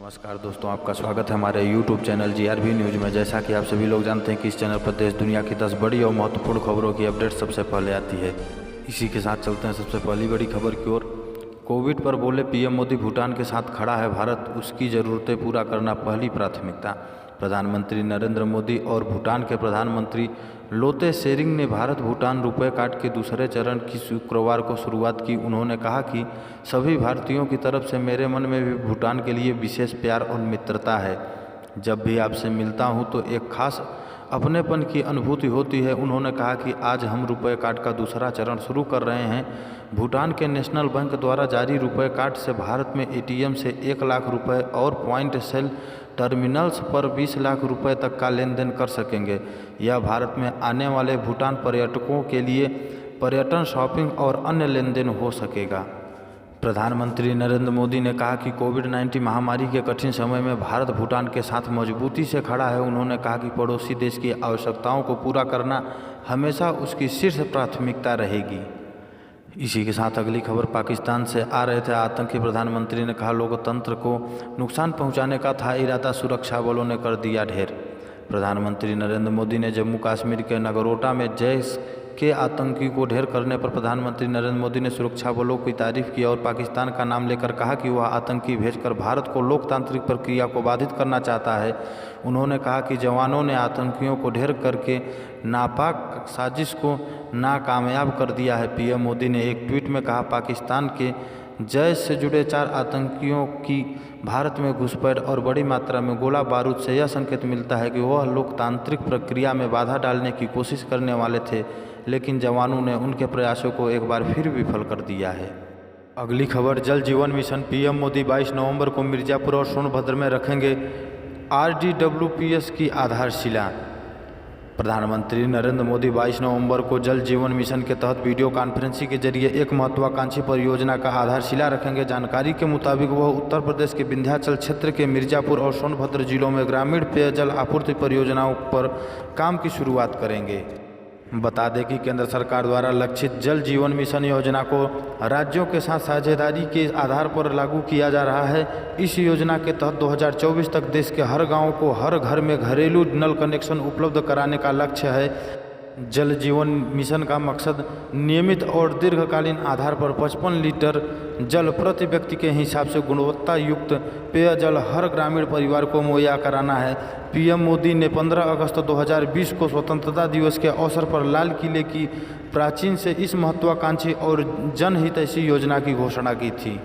नमस्कार दोस्तों, आपका स्वागत है हमारे YouTube चैनल GRV न्यूज़ में। जैसा कि आप सभी लोग जानते हैं कि इस चैनल पर देश दुनिया की 10 बड़ी और महत्वपूर्ण खबरों की अपडेट सबसे पहले आती है। इसी के साथ चलते हैं सबसे पहली बड़ी खबर की ओर। कोविड पर बोले पीएम मोदी, भूटान के साथ खड़ा है भारत, उसकी ज़रूरतें पूरा करना पहली प्राथमिकता। प्रधानमंत्री नरेंद्र मोदी और भूटान के प्रधानमंत्री लोते शेरिंग ने भारत भूटान रुपए कार्ड के दूसरे चरण की शुक्रवार को शुरुआत की। उन्होंने कहा कि सभी भारतीयों की तरफ से मेरे मन में भी भूटान के लिए विशेष प्यार और मित्रता है। जब भी आपसे मिलता हूं तो एक खास अपनेपन की अनुभूति होती है। उन्होंने कहा कि आज हम रुपए कार्ड का दूसरा चरण शुरू कर रहे हैं। भूटान के नेशनल बैंक द्वारा जारी रुपए कार्ड से भारत में एटीएम से 1 लाख रुपए और पॉइंट सेल टर्मिनल्स पर 20 लाख रुपए तक का लेन देन कर सकेंगे। यह भारत में आने वाले भूटान पर्यटकों के लिए पर्यटन, शॉपिंग और अन्य लेन देन हो सकेगा। प्रधानमंत्री नरेंद्र मोदी ने कहा कि कोविड-19 महामारी के कठिन समय में भारत भूटान के साथ मजबूती से खड़ा है। उन्होंने कहा कि पड़ोसी देश की आवश्यकताओं को पूरा करना हमेशा उसकी शीर्ष प्राथमिकता रहेगी। इसी के साथ अगली खबर पाकिस्तान से आ रहे थे। आतंकी प्रधानमंत्री ने कहा लोकतंत्र को नुकसान पहुंचाने का था इरादा, सुरक्षा बलों ने कर दिया ढेर। प्रधानमंत्री नरेंद्र मोदी ने जम्मू कश्मीर के नगरोटा में जैश के आतंकी को ढेर करने पर प्रधानमंत्री नरेंद्र मोदी ने सुरक्षा बलों की तारीफ की और पाकिस्तान का नाम लेकर कहा कि वह आतंकी भेजकर भारत को लोकतांत्रिक प्रक्रिया को बाधित करना चाहता है। उन्होंने कहा कि जवानों ने आतंकियों को ढेर करके नापाक साजिश को नाकामयाब कर दिया है। पीएम मोदी ने एक ट्वीट में कहा पाकिस्तान के जैश से जुड़े 4 आतंकियों की भारत में घुसपैठ और बड़ी मात्रा में गोला बारूद से यह संकेत मिलता है कि वह लोकतांत्रिक प्रक्रिया में बाधा डालने की कोशिश करने वाले थे, लेकिन जवानों ने उनके प्रयासों को एक बार फिर विफल कर दिया है। अगली खबर जल जीवन मिशन। पीएम मोदी 22 नवंबर को मिर्ज़ापुर और सोनभद्र में रखेंगे RDWPS की आधारशिला। प्रधानमंत्री नरेंद्र मोदी 22 नवंबर को जल जीवन मिशन के तहत वीडियो कॉन्फ्रेंसिंग के जरिए एक महत्वाकांक्षी परियोजना का आधारशिला रखेंगे। जानकारी के मुताबिक वह उत्तर प्रदेश के विंध्याचल क्षेत्र के मिर्ज़ापुर और सोनभद्र जिलों में ग्रामीण पेयजल आपूर्ति परियोजनाओं पर काम की शुरुआत करेंगे। बता दें कि केंद्र सरकार द्वारा लक्षित जल जीवन मिशन योजना को राज्यों के साथ साझेदारी के आधार पर लागू किया जा रहा है। इस योजना के तहत 2024 तक देश के हर गांव को हर घर में घरेलू नल कनेक्शन उपलब्ध कराने का लक्ष्य है। जल जीवन मिशन का मकसद नियमित और दीर्घकालीन आधार पर 55 लीटर जल प्रति व्यक्ति के हिसाब से गुणवत्ता युक्त पेयजल हर ग्रामीण परिवार को मुहैया कराना है। पीएम मोदी ने 15 अगस्त 2020 को स्वतंत्रता दिवस के अवसर पर लाल किले की प्राचीर से इस महत्वाकांक्षी और जनहितैषी योजना की घोषणा की थी।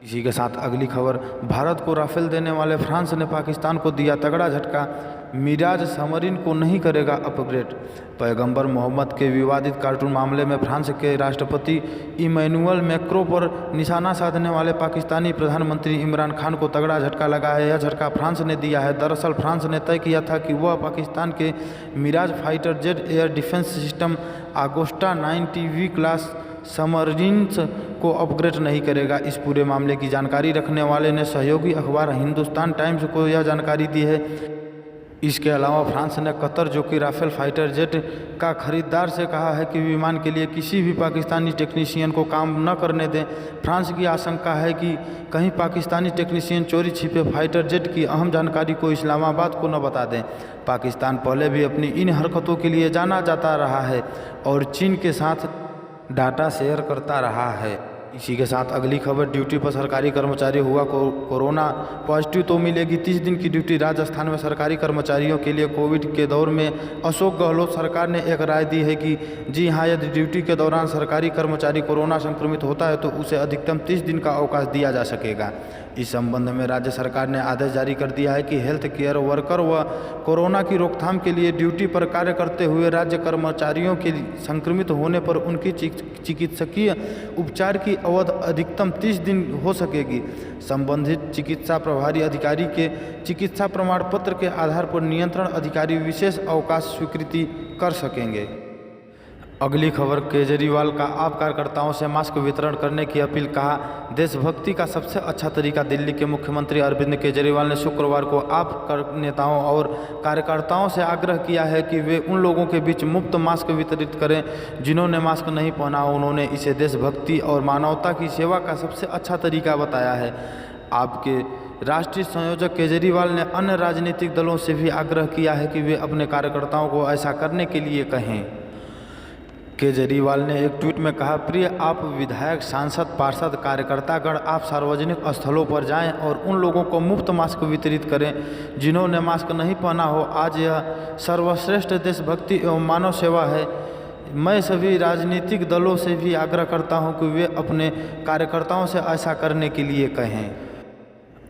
इसी के साथ अगली खबर, भारत को राफेल देने वाले फ्रांस ने पाकिस्तान को दिया तगड़ा झटका, मिराज सबमरीन को नहीं करेगा अपग्रेड। पैगंबर मोहम्मद के विवादित कार्टून मामले में फ्रांस के राष्ट्रपति इमैनुअल मैक्रों पर निशाना साधने वाले पाकिस्तानी प्रधानमंत्री इमरान खान को तगड़ा झटका लगा है। यह झटका फ्रांस ने दिया है। दरअसल फ्रांस ने तय किया था कि वह पाकिस्तान के Mirage fighter jet air defence system Agosta 90V class submarines को अपग्रेड नहीं करेगा। इस पूरे मामले की जानकारी रखने वाले ने सहयोगी अखबार हिंदुस्तान टाइम्स को यह जानकारी दी है। इसके अलावा फ्रांस ने कतर, जो कि राफेल फाइटर जेट का खरीदार, से कहा है कि विमान के लिए किसी भी पाकिस्तानी टेक्नीशियन को काम न करने दें। फ्रांस की आशंका है कि कहीं पाकिस्तानी टेक्नीशियन चोरी छिपे फाइटर जेट की अहम जानकारी को इस्लामाबाद को न बता दें। पाकिस्तान पहले भी अपनी इन हरकतों के लिए जाना जाता रहा है और चीन के साथ डाटा शेयर करता रहा है। इसी के साथ अगली खबर, ड्यूटी पर सरकारी कर्मचारी हुआ कोरोना पॉजिटिव तो मिलेगी 30 दिन की ड्यूटी। राजस्थान में सरकारी कर्मचारियों के लिए कोविड के दौर में अशोक गहलोत सरकार ने एक राय दी है कि जी हाँ, यदि ड्यूटी के दौरान सरकारी कर्मचारी कोरोना संक्रमित होता है तो उसे अधिकतम 30 दिन का अवकाश दिया जा सकेगा। इस संबंध में राज्य सरकार ने आदेश जारी कर दिया है कि हेल्थ केयर वर्कर व कोरोना की रोकथाम के लिए ड्यूटी पर कार्य करते हुए राज्य कर्मचारियों के संक्रमित होने पर उनकी चिकित्सकीय उपचार की अवधि अधिकतम 30 दिन हो सकेगी। संबंधित चिकित्सा प्रभारी अधिकारी के चिकित्सा प्रमाण पत्र के आधार पर नियंत्रण अधिकारी विशेष अवकाश स्वीकृति कर सकेंगे। अगली खबर, केजरीवाल का आप कार्यकर्ताओं से मास्क वितरण करने की अपील। कहा देशभक्ति का सबसे अच्छा तरीका। दिल्ली के मुख्यमंत्री अरविंद केजरीवाल ने शुक्रवार को आप नेताओं और कार्यकर्ताओं से आग्रह किया है कि वे उन लोगों के बीच मुफ्त मास्क वितरित करें जिन्होंने मास्क नहीं पहना। उन्होंने इसे देशभक्ति और मानवता की सेवा का सबसे अच्छा तरीका बताया है। आपके राष्ट्रीय संयोजक केजरीवाल ने अन्य राजनीतिक दलों से भी आग्रह किया है कि वे अपने कार्यकर्ताओं को ऐसा करने के लिए कहें। केजरीवाल ने एक ट्वीट में कहा, प्रिय आप विधायक, सांसद, पार्षद, कार्यकर्तागण, आप सार्वजनिक स्थलों पर जाएं और उन लोगों को मुफ्त मास्क वितरित करें जिन्होंने मास्क नहीं पहना हो। आज यह सर्वश्रेष्ठ देशभक्ति एवं मानव सेवा है। मैं सभी राजनीतिक दलों से भी आग्रह करता हूं कि वे अपने कार्यकर्ताओं से ऐसा करने के लिए कहें।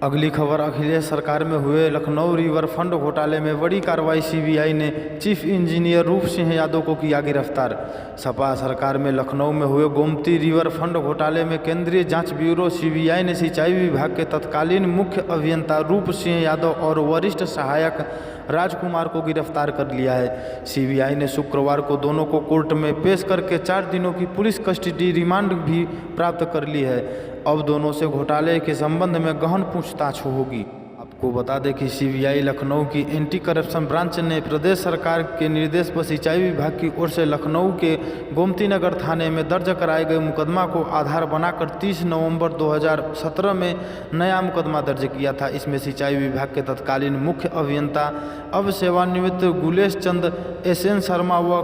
अगली खबर, अखिलेश सरकार में हुए लखनऊ रिवर फंड घोटाले में बड़ी कार्रवाई। सीबीआई ने चीफ इंजीनियर रूप सिंह यादव को किया गिरफ्तार। सपा सरकार में लखनऊ में हुए गोमती रिवर फंड घोटाले में केंद्रीय जांच ब्यूरो सीबीआई ने सिंचाई विभाग के तत्कालीन मुख्य अभियंता रूप सिंह यादव और वरिष्ठ सहायक राजकुमार को गिरफ्तार कर लिया है। सीबीआई ने शुक्रवार को दोनों को कोर्ट में पेश करके 4 दिनों की पुलिस कस्टडी रिमांड भी प्राप्त कर ली है। अब दोनों से घोटाले के संबंध में गहन पूछताछ होगी। आपको बता दें कि सीबीआई लखनऊ की एंटी करप्शन ब्रांच ने प्रदेश सरकार के निर्देश पर सिंचाई विभाग की ओर से लखनऊ के गोमती नगर थाने में दर्ज कराए गए मुकदमा को आधार बनाकर 30 नवंबर 2017 में नया मुकदमा दर्ज किया था। इसमें सिंचाई विभाग के तत्कालीन मुख्य अभियंता अब सेवानिवृत्त गुलेश चंद एसएन शर्मा व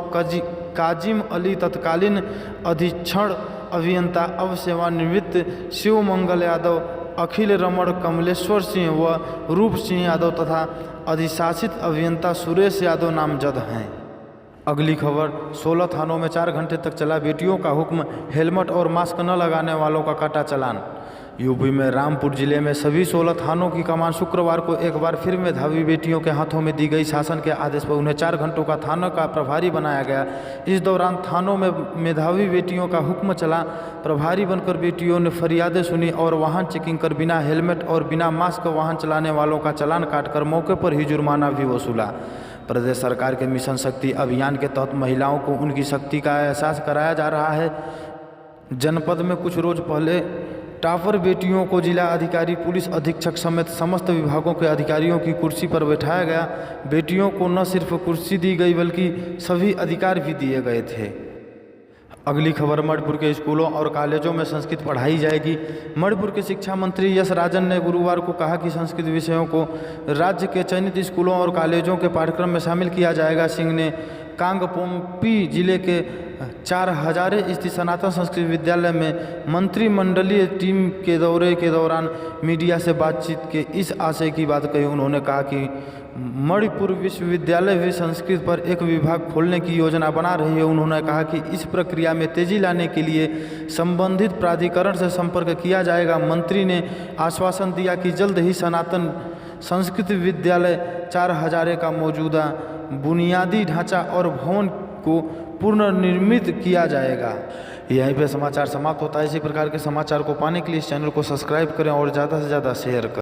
काजिम अली, तत्कालीन अधीक्षण अभियंता अब सेवानिवृत्त शिव मंगल यादव, अखिल रमण कमलेश्वर सिंह व रूप सिंह यादव तथा अधिशासित अभियंता सुरेश यादव नामजद हैं। अगली खबर, 16 थानों में 4 घंटे तक चला बेटियों का हुक्म, हेलमेट और मास्क न लगाने वालों का काटा चालान। यूपी में रामपुर जिले में सभी 16 थानों की कमान शुक्रवार को एक बार फिर मेधावी बेटियों के हाथों में दी गई। शासन के आदेश पर उन्हें 4 घंटों का थाना का प्रभारी बनाया गया। इस दौरान थानों में मेधावी बेटियों का हुक्म चला। प्रभारी बनकर बेटियों ने फरियादें सुनी और वाहन चेकिंग कर बिना हेलमेट और बिना मास्क वाहन चलाने वालों का चालान काटकर मौके पर ही जुर्माना भी वसूला। प्रदेश सरकार के मिशन शक्ति अभियान के तहत महिलाओं को उनकी शक्ति का एहसास कराया जा रहा है। जनपद में कुछ रोज पहले टॉपर बेटियों को जिला अधिकारी, पुलिस अधीक्षक समेत समस्त विभागों के अधिकारियों की कुर्सी पर बैठाया गया। बेटियों को न सिर्फ कुर्सी दी गई बल्कि सभी अधिकार भी दिए गए थे। अगली खबर, मणिपुर के स्कूलों और कॉलेजों में संस्कृत पढ़ाई जाएगी। मणिपुर के शिक्षा मंत्री यश राजन ने गुरुवार को कहा कि संस्कृत विषयों को राज्य के चयनित स्कूलों और कॉलेजों के पाठ्यक्रम में शामिल किया जाएगा। सिंह ने कांगपोंपी जिले के 4 हजारे स्थित सनातन संस्कृत विद्यालय में मंत्रिमंडलीय टीम के दौरे के दौरान मीडिया से बातचीत के इस आशय की बात कही। उन्होंने कहा कि मणिपुर विश्वविद्यालय भी संस्कृत पर एक विभाग खोलने की योजना बना रही है। उन्होंने कहा कि इस प्रक्रिया में तेजी लाने के लिए संबंधित प्राधिकरण से संपर्क किया जाएगा। मंत्री ने आश्वासन दिया कि जल्द ही सनातन संस्कृत विद्यालय 4 हजारे का मौजूदा बुनियादी ढांचा और भवन को पुनर्निर्मित किया जाएगा। यहीं पे समाचार समाप्त होता है। इसी प्रकार के समाचार को पाने के लिए इस चैनल को सब्सक्राइब करें और ज़्यादा से ज़्यादा शेयर करें।